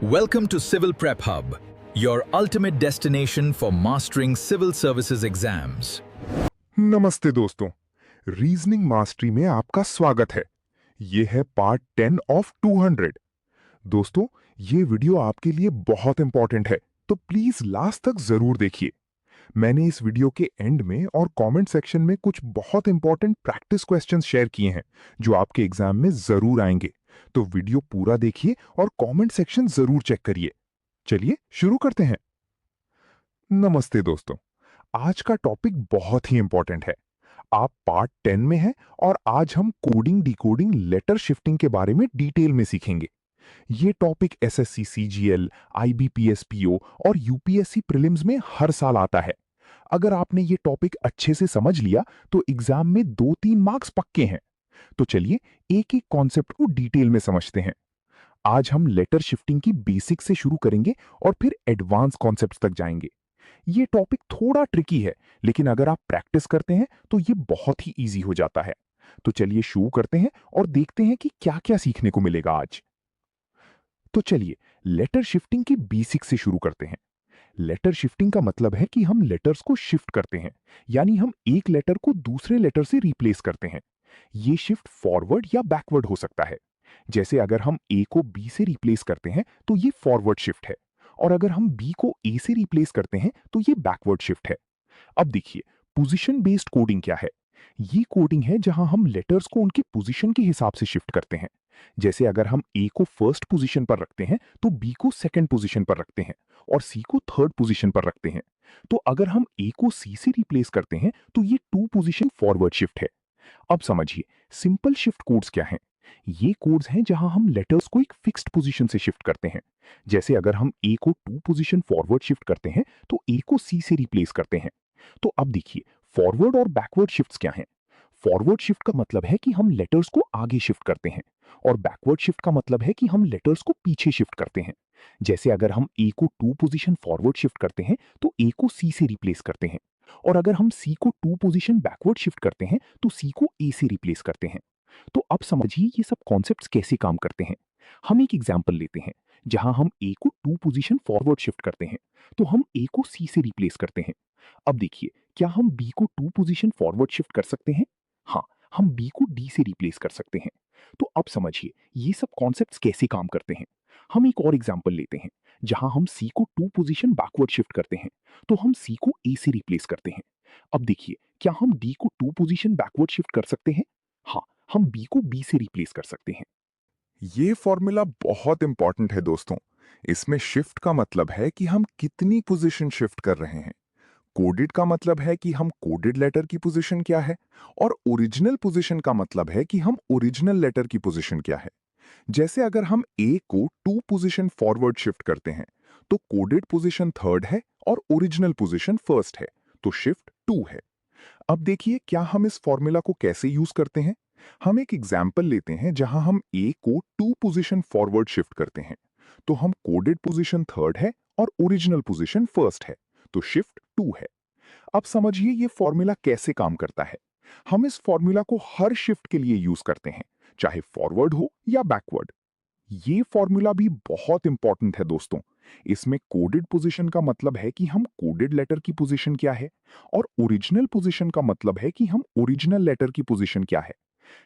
Welcome to Civil Prep Hub, your ultimate destination for mastering civil services exams. नमस्ते दोस्तों, reasoning mastery में आपका स्वागत है। ये है पार्ट 10 ऑफ 200। दोस्तों, ये वीडियो आपके लिए बहुत इंपॉर्टेंट है, तो प्लीज लास्ट तक जरूर देखिए। मैंने इस वीडियो के एंड में और कमेंट सेक्शन में कुछ बहुत इंपॉर्टेंट प्रैक्टिस क्वेश्चंस शेयर किए हैं जो आपके एग्जाम में जरूर आएंगे। तो वीडियो पूरा देखिए और कमेंट सेक्शन जरूर चेक करिए। चलिए शुरू करते हैं। नमस्ते दोस्तों, आज का टॉपिक बहुत ही इंपॉर्टेंट है। आप पार्ट 10 में हैं और आज हम कोडिंग डिकोडिंग लेटर शिफ्टिंग के बारे में डिटेल में सीखेंगे। ये topic SSC CGL, IBPS PO और यूपीएससी प्रीलिम्स में हर साल आता है। अगर आपने ये टॉपिक अच्छे से समझ लिया तो एग्जाम में 2-3 मार्क्स पक्के हैं। तो चलिए एक एक कॉन्सेप्ट को डिटेल में समझते हैं। आज हम लेटर शिफ्टिंग की बेसिक से शुरू करेंगे और फिर एडवांस कॉन्सेप्ट्स तक जाएंगे। ये टॉपिक थोड़ा ट्रिकी है, लेकिन अगर आप प्रैक्टिस करते हैं तो ये बहुत ही इजी हो जाता है। तो चलिए शुरू करते हैं और देखते हैं कि क्या क्या सीखने को मिलेगा आज। तो चलिए लेटर शिफ्टिंग की बेसिक से शुरू करते हैं। लेटर शिफ्टिंग का मतलब है कि हम लेटर्स को शिफ्ट करते हैं, यानी हम एक लेटर को दूसरे लेटर से रिप्लेस करते हैं। ये शिफ्ट फॉरवर्ड या बैकवर्ड हो सकता है। जैसे अगर हम ए को बी से रिप्लेस करते हैं तो ये फॉरवर्ड शिफ्ट है, और अगर हम बी को ए से रिप्लेस करते हैं तो ये बैकवर्ड शिफ्ट है। अब देखिए, पोजीशन बेस्ड कोडिंग क्या है। ये कोडिंग है जहां हम लेटर्स को उनकी पोजीशन के हिसाब से शिफ्ट करते हैं। जैसे अगर हम ए को फर्स्ट पोजीशन पर रखते हैं तो बी को सेकंड पोजीशन पर रखते हैं और सी को थर्ड पोजीशन पर रखते हैं। तो अगर हम ए को सी से रिप्लेस करते हैं तो ये 2 पोजीशन फॉरवर्ड शिफ्ट है। अब समझिए, सिंपल शिफ्ट कोड्स क्या हैं। ये कोड्स हैं जहां हम लेटर्स को एक फिक्स्ड पोजीशन से शिफ्ट करते हैं। जैसे अगर हम ए को 2 पोजीशन फॉरवर्ड शिफ्ट करते हैं तो ए को सी से रिप्लेस करते हैं। तो अब देखिए, फॉरवर्ड और बैकवर्ड शिफ्ट्स क्या हैं। फॉरवर्ड शिफ्ट का मतलब है कि हम लेटर्स को आगे शिफ्ट करते हैं, और बैकवर्ड शिफ्ट का मतलब है कि हम लेटर्स को पीछे शिफ्ट करते हैं। जैसे अगर हम ए को 2 पोजीशन फॉरवर्ड शिफ्ट करते हैं तो ए को सी से रिप्लेस करते हैं, और अगर हम सी को 2 पोजीशन बैकवर्ड शिफ्ट करते हैं तो सी को ए से रिप्लेस करते हैं। तो अब समझिए ये सब कॉन्सेप्ट्स कैसे काम करते हैं। हम एक एग्जांपल लेते हैं जहां हम ए को 2 पोजीशन फॉरवर्ड शिफ्ट करते हैं, तो हम ए को सी से रिप्लेस करते हैं। अब देखिए, क्या हम बी को 2 पोजीशन फॉरवर्ड शिफ्ट कर सकते हैं? हाँ, हम बी को डी से रिप्लेस कर सकते हैं। तो अब समझिए ये सब कॉन्सेप्ट्स कैसे काम करते हैं। हम एक और एग्जांपल लेते हैं जहां हम सी को 2 पोजीशन बैकवर्ड शिफ्ट करते हैं, तो हम सी को ए से रिप्लेस करते हैं। अब देखिए, क्या हम डी को 2 पोजीशन बैकवर्ड शिफ्ट कर सकते हैं? हाँ, हम बी को बी से रिप्लेस कर सकते हैं। ये फॉर्मूला बहुत इंपॉर्टेंट है दोस्तों। इसमें शिफ्ट का मतलब है कि हम कितनी पोजीशन शिफ्ट कर रहे हैं। कोडेड का मतलब है कि हम कोडेड लेटर की पोजीशन क्या है, और ओरिजिनल पोजीशन का मतलब है कि हम ओरिजिनल लेटर की पोजीशन क्या है। जैसे अगर हम ए को 2 पोजीशन फॉरवर्ड शिफ्ट करते हैं तो कोडेड पोजीशन थर्ड है और ओरिजिनल पोजीशन फर्स्ट है, तो शिफ्ट 2 है। अब देखिए, क्या हम इस फॉर्मूला को कैसे यूज करते हैं। हम एक एग्जाम्पल लेते हैं जहां हम ए को 2 पोजीशन फॉरवर्ड शिफ्ट करते हैं, तो हम कोडेड पोजीशन थर्ड है और ओरिजिनल पोजीशन फर्स्ट है, तो शिफ्ट 2 है। अब समझिए ये फॉर्मूला कैसे काम करता है। हम इस फॉर्मूला को हर शिफ्ट के लिए यूज करते हैं, चाहे फॉरवर्ड हो या बैकवर्ड। ये फॉर्मूला भी बहुत इंपॉर्टेंट है दोस्तों। इसमें कोडेड पोजीशन का मतलब है कि हम कोडेड लेटर की पोजीशन क्या है, और ओरिजिनल पोजीशन का मतलब है कि हम ओरिजिनल लेटर की पोजीशन क्या है।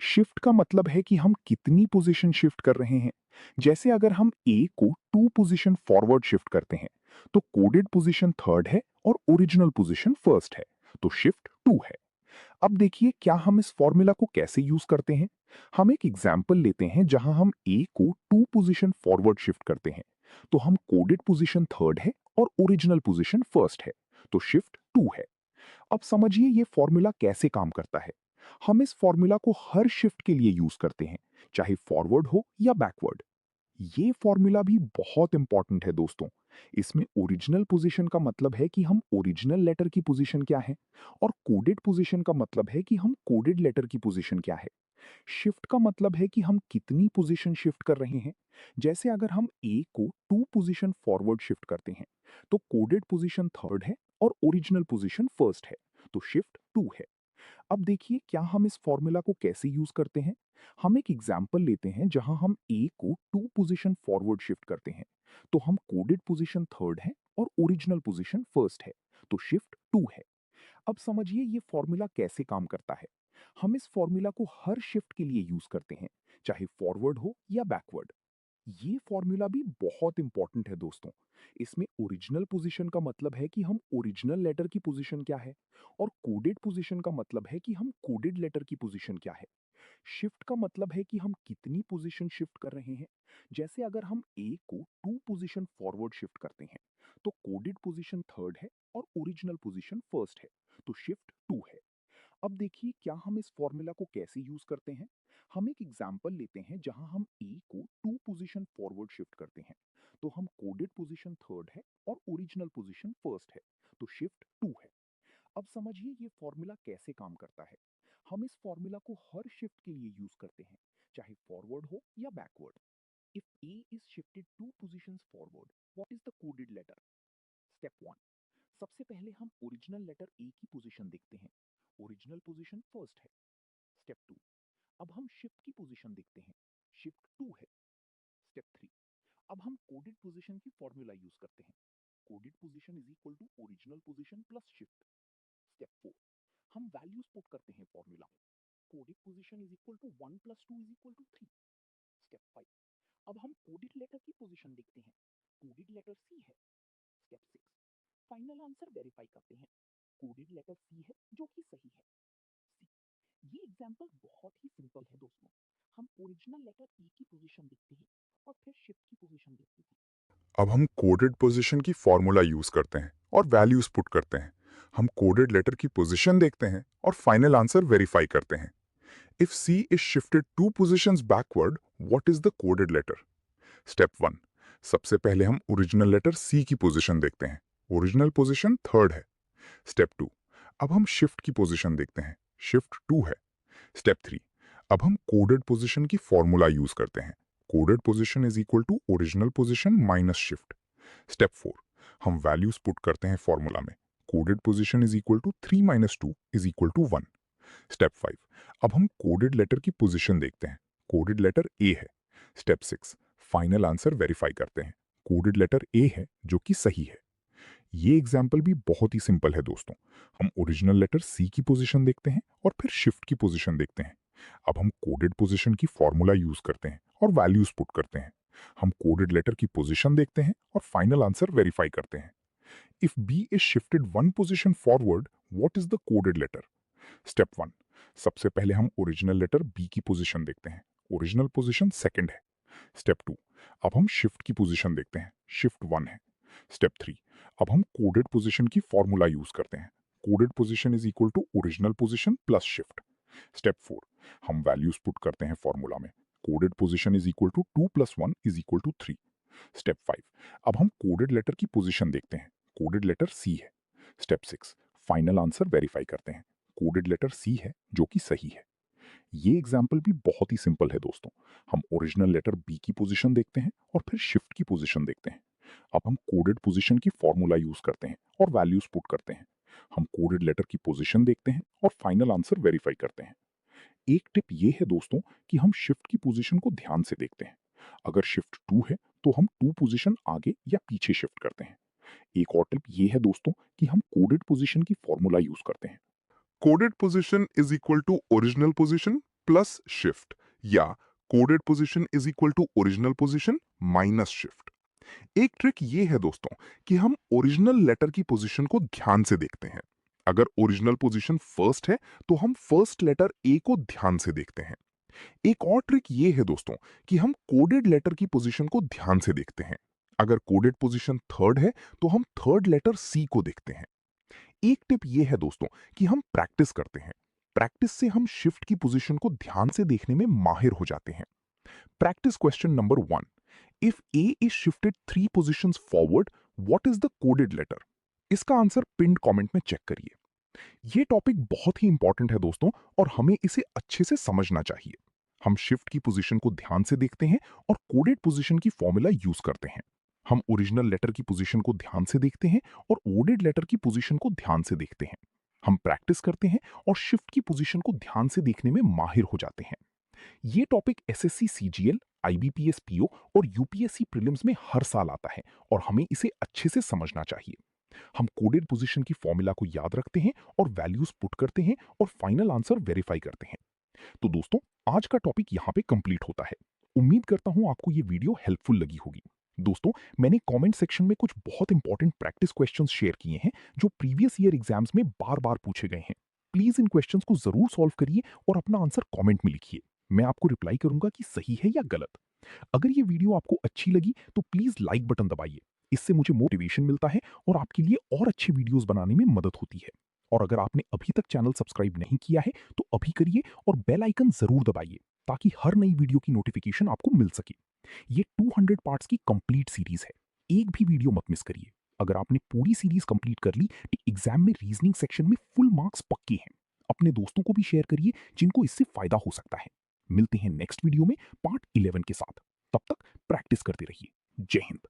शिफ्ट का मतलब है कि हम कितनी पोजीशन शिफ्ट कर रहे हैं। जैसे अगर हम ए को 2 पोजीशन फॉरवर्ड शिफ्ट करते हैं तो कोडेड पोजीशन थर्ड है और ओरिजिनल पोजीशन फर्स्ट है, तो शिफ्ट 2 है। अब देखिए, क्या हम इस फॉर्मूला को कैसे यूज करते हैं। हम एक एग्जाम्पल लेते हैं जहां हम ए को 2 पोजीशन फॉरवर्ड शिफ्ट करते हैं, तो हम कोडेड पोजीशन थर्ड है और ओरिजिनल पोजीशन फर्स्ट है, तो शिफ्ट 2 है। अब समझिए ये फॉर्मूला कैसे काम करता है। हम इस फॉर्मूला को हर शिफ्ट के लिए यूज करते हैं, चाहे फॉरवर्ड हो या बैकवर्ड। ये फॉर्मूला भी बहुत इंपॉर्टेंट है दोस्तों। इसमें ओरिजिनल पोजीशन का मतलब है कि हम ओरिजिनल लेटर की पोजीशन क्या है, और कोडेड पोजीशन का मतलब है कि हम कोडेड लेटर की पोजीशन क्या है। शिफ्ट का मतलब है कि हम कितनी पोजीशन शिफ्ट कर रहे हैं। जैसे अगर हम ए को 2 पोजीशन फॉरवर्ड शिफ्ट करते हैं तो कोडेड पोजीशन थर्ड है और ओरिजिनल पोजीशन फर्स्ट है, तो शिफ्ट 2 है। अब देखिए क्या हम इस फॉर्मूला को कैसे यूज करते हैं। हम एक एग्जाम्पल लेते हैं जहां हम ए को 2 पोजीशन फॉरवर्ड शिफ्ट करते हैं। तो हम कोडेड पोजीशन थर्ड है और ओरिजिनल पोजीशन फर्स्ट है, तो शिफ्ट 2 है। अब समझिए ये फॉर्मूला कैसे काम करता है। हम इस फॉर्मूला को हर शिफ्ट के लिए यूज करते हैं, चाहे फॉरवर्ड हो या बैकवर्ड। ये फॉर्मूला भी बहुत इंपॉर्टेंट है दोस्तों। इसमें ओरिजिनल पोजीशन का मतलब है कि हम ओरिजिनल लेटर की पोजीशन क्या है, और कोडेड पोजीशन का मतलब है कि हम कोडेड लेटर की पोजीशन क्या है। शिफ्ट का मतलब है कि हम कितनी पोजीशन शिफ्ट कर रहे हैं। जैसे अगर हम ए को 2 पोजीशन फॉरवर्ड शिफ्ट करते हैं, तो कोडेड पोजीशन थर्ड है और ओरिजिनल पोजीशन फर्स्ट है, तो शिफ्ट 2 है। अब देखिए क्या हम इस फॉर्मूला को कैसे यूज करते हैं। हम एक एग्जांपल लेते हैं जहां हम ए को 2 पोजीशन फॉरवर्ड शिफ्ट करते हैं। तो हम कोडेड पोजीशन थर्ड है और ओरिजिनल पोजीशन फर्स्ट है, तो शिफ्ट 2 है। अब समझिए ये फॉर्मूला कैसे काम करता है। हम इस फॉर्मूला को हर शिफ्ट के लिए यूज करते हैं, चाहे फॉरवर्ड हो या backward. If A is shifted 2 positions forward, what is the coded letter. Step 1, सबसे पहले हम ओरिजिनल लेटर ए की पोजीशन देखते हैं। ओरिजिनल पोजीशन फर्स्ट है। स्टेप 2, अब हम शिफ्ट की पोजीशन देखते हैं। शिफ्ट 2 है। स्टेप 3, अब हम कोडेड पोजीशन की फॉर्मूला यूज करते हैं। Coded position is equal to original position plus shift. Step 4, हम वैल्यूज पुट करते हैं फॉर्मूला में। Coded position is equal to 1 plus 2 is equal to 3। Step 5, अब हम कोडेड लेटर की पोजीशन देखते हैं। कोडेड लेटर सी है। स्टेप 6, फाइनल आंसर वेरीफाई करते हैं। कोडेड लेटर सी है जो कि सही है। ये एग्जांपल बहुत ही सिंपल है दोस्तों। हम ओरिजिनल लेटर ए की पोजीशन देखते हैं और फिर शिफ्ट की पोजीशन देखते हैं। अब हम कोडेड पोजीशन की फॉर्मूला यूज करते हैं और वैल्यूज पुट करते हैं। हम कोडेड लेटर की पोजीशन देखते हैं और फाइनल आंसर वेरीफाई करते हैं। If C is shifted 2 positions backward, what is the coded letter. Step 1, सबसे पहले हम ओरिजिनल लेटर सी की पोजीशन देखते हैं। ओरिजिनल पोजीशन थर्ड है। स्टेप 2, अब हम शिफ्ट की पोजीशन देखते हैं। शिफ्ट 2 है। स्टेप 3, अब हम कोडेड पोजीशन की फॉर्मूला यूज करते हैं। Coded position is equal to original position minus shift. Step 4, हम वैल्यूज पुट करते हैं फॉर्मूला में। Coded position is equal to 3 minus 2 is equal to 1। Step 5, अब हम कोडेड लेटर की पोजीशन देखते हैं। कोडेड लेटर ए है। स्टेप 6, फाइनल आंसर वेरीफाई करते हैं। कोडेड लेटर ए है जो कि सही है। ये एग्जाम्पल भी बहुत ही सिंपल है दोस्तों। हम ओरिजिनल लेटर सी की पोजीशन देखते हैं और फिर शिफ्ट की पोजीशन देखते हैं। अब हम कोडेड पोजीशन की फॉर्मूला यूज करते हैं और वैल्यूज पुट करते हैं। हम कोडेड लेटर की पोजीशन देखते हैं और फाइनल आंसर वेरीफाई करते हैं। If B is shifted 1 position forward, what is the coded letter. Step 1, सबसे पहले हम ओरिजिनल लेटर बी की पोजीशन देखते हैं। ओरिजिनल पोजीशन सेकंड है। स्टेप 2, अब हम शिफ्ट की पोजीशन देखते हैं। शिफ्ट 1 है। स्टेप 3, अब हम कोडेड पोजीशन की फॉर्मूला यूज करते हैं। Coded position is equal to original position plus shift. Step 4, हम वैल्यूज पुट करते हैं फॉर्मूला में। Coded position is equal to 2 plus 1 is equal to 3। Step 5, अब हम कोडेड लेटर की पोजीशन देखते हैं। कोडेड लेटर सी है। स्टेप 6, फाइनल आंसर वेरीफाई करते हैं। कोडेड लेटर सी है जो कि सही है। ये एग्जाम्पल भी बहुत ही सिंपल है दोस्तों। हम ओरिजिनल लेटर बी की पोजीशन देखते हैं और फिर शिफ्ट की पोजीशन देखते हैं। अब हम कोडेड पोजीशन की फॉर्मूला यूज करते हैं और वैल्यूज पुट करते हैं। हम कोडेड लेटर की पोजीशन देखते हैं और फाइनल आंसर वेरीफाई करते हैं। एक टिप ये है दोस्तों कि हम शिफ्ट की पोजीशन को ध्यान से देखते हैं। अगर शिफ्ट 2 है तो हम 2 पोजीशन आगे या पीछे शिफ्ट करते हैं। एक और टिप ये है दोस्तों कि हम कोडेड पोजीशन की फॉर्मूला यूज करते हैं। Coded position is equal to original position plus shift, या coded position is equal to original position minus shift. एक ट्रिक ये है दोस्तों कि हम ओरिजिनल लेटर की पोजीशन को ध्यान से देखते हैं। अगर ओरिजिनल पोजीशन फर्स्ट है तो हम फर्स्ट लेटर ए को ध्यान से देखते हैं। एक और ट्रिक ये है दोस्तों कि हम कोडेड लेटर की पोजीशन को ध्यान से देखते हैं। अगर कोडेड पोजीशन थर्ड है तो हम थर्ड लेटर सी को देखते हैं। एक टिप ये है दोस्तों कि हम प्रैक्टिस करते हैं। प्रैक्टिस से हम शिफ्ट की पोजीशन को ध्यान से देखने में माहिर हो जाते हैं। Practice question number 1, if A is shifted 3 positions forward, what is the coded letter. इसका आंसर पिन्ड कमेंट में चेक करिए। यह टॉपिक बहुत ही इंपॉर्टेंट है दोस्तों और हमें इसे अच्छे से समझना चाहिए। हम शिफ्ट की पोजीशन को ध्यान से देखते हैं और कोडेड पोजीशन की फॉर्मूला यूज करते हैं। हम ओरिजिनल लेटर की पोजीशन को ध्यान से देखते हैं और कोडेड लेटर की पोजीशन को ध्यान से देखते हैं। हम प्रैक्टिस करते हैं और शिफ्ट की पोजीशन को ध्यान से देखने में माहिर हो जाते हैं। ये topic SSC CGL, IBPS PO और यूपीएससी प्रीलिम्स में हर साल आता है और हमें इसे अच्छे से समझना चाहिए। हम कोडेड पोजीशन की फॉर्मूला को याद रखते हैं और वैल्यूज पुट करते हैं और फाइनल आंसर वेरीफाई करते हैं। तो दोस्तों, आज का टॉपिक यहाँ पे कंप्लीट होता है। उम्मीद करता हूँ आपको ये वीडियो हेल्पफुल लगी होगी। दोस्तों, मैंने कमेंट सेक्शन में कुछ बहुत इंपॉर्टेंट प्रैक्टिस क्वेश्चंस शेयर किए हैं जो प्रीवियस ईयर एग्जाम्स में बार बार पूछे गए हैं। प्लीज इन क्वेश्चंस को जरूर सॉल्व करिए और अपना आंसर कमेंट में लिखिए। मैं आपको रिप्लाई करूंगा कि सही है या गलत। अगर ये वीडियो आपको अच्छी लगी तो प्लीज लाइक बटन दबाइए। इससे मुझे मोटिवेशन मिलता है और आपके लिए और अच्छी वीडियोस बनाने में मदद होती है। और अगर आपने अभी तक चैनल सब्सक्राइब नहीं किया है तो अभी करिए और बेल आइकन जरूर दबाइए ताकि हर नई वीडियो की नोटिफिकेशन आपको मिल सके। ये 200 पार्ट्स की कंप्लीट सीरीज है। एक भी वीडियो मत मिस करिए। अगर आपने पूरी सीरीज कंप्लीट कर ली तो एग्जाम में रीजनिंग सेक्शन में फुल मार्क्स पक्के हैं। अपने दोस्तों को भी शेयर करिए जिनको इससे फायदा हो सकता है। मिलते हैं नेक्स्ट वीडियो में पार्ट 11 के साथ। तब तक प्रैक्टिस करते रहिए। जय हिंद।